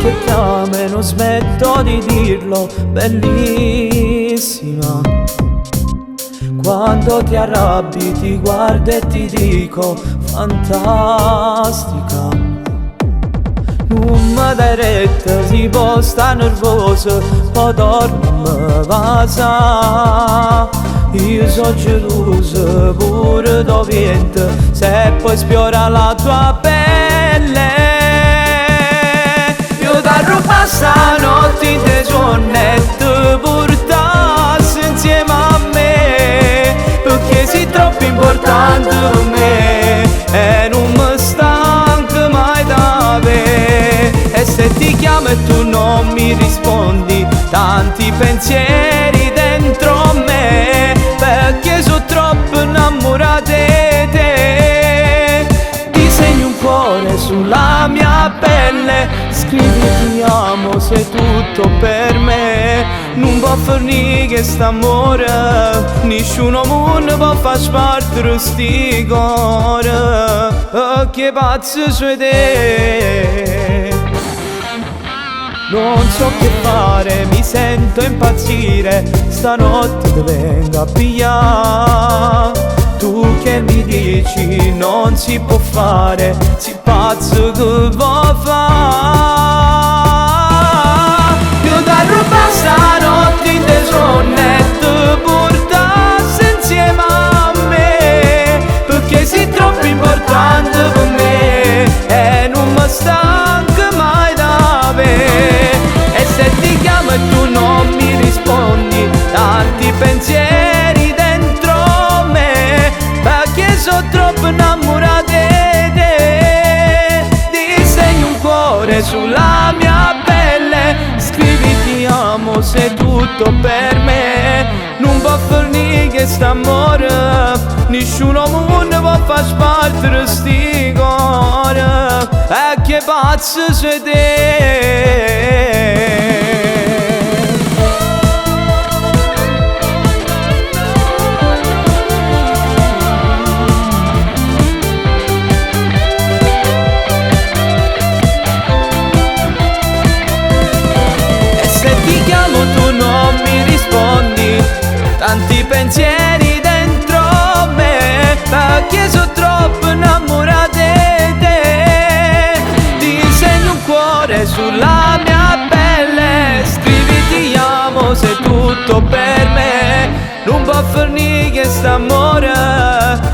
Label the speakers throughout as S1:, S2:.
S1: ti chiamo e non smetto di dirlo, bellissima. Quando ti arrabbi ti guardo e ti dico fantastica. Non mi dai retta, si può sta nervoso, poi dormi vasa. Io so geloso pure da vento, se poi sfiora la tua pelle. Io ti rubo stanotte in te giorni e ti portassi insieme a me, perché sei troppo importante per me e non mi stanco mai da te. E se ti chiamo e tu non mi rispondi, tanti pensieri dentro me, perché sono troppo innamorata di te. Disegno un cuore sulla mia pelle, scrivi ti amo, sei tutto per me. Non può fornire quest'amore, nessuno mondo può far spartire sti cuore. Oh, che pazzo sei te. Non so che fare, mi sento impazzire, stanotte ti vengo a pigliare. Tu che mi dici non si può fare, si pazzo che vuoi fare. Io ti rubo stanotte in te sonno e ti portassi insieme a me, perché sei troppo importante per me e non mi stanco mai da te. E se ti chiamo e tu non mi rispondi, tanti pensieri dentro me, perché sono troppo innamorata di te. Disegno un cuore sulla mia pelle, scrivi ti amo, sei tutto per me. Non può fornire quest'amore, nessuno mondo può far spartire sti cuore. E che pazzo sei te. Tu non mi rispondi, tanti pensieri dentro me, perché sono troppo innamorata di te. Disegno un cuore sulla mia pelle, scrivi ti amo, sei tutto per me. Non può fornire quest'amore,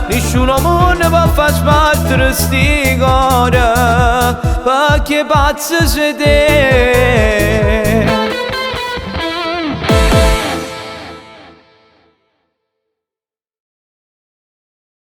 S1: nessuno mondo può far spartire sti cuore, perché pazzo sei te.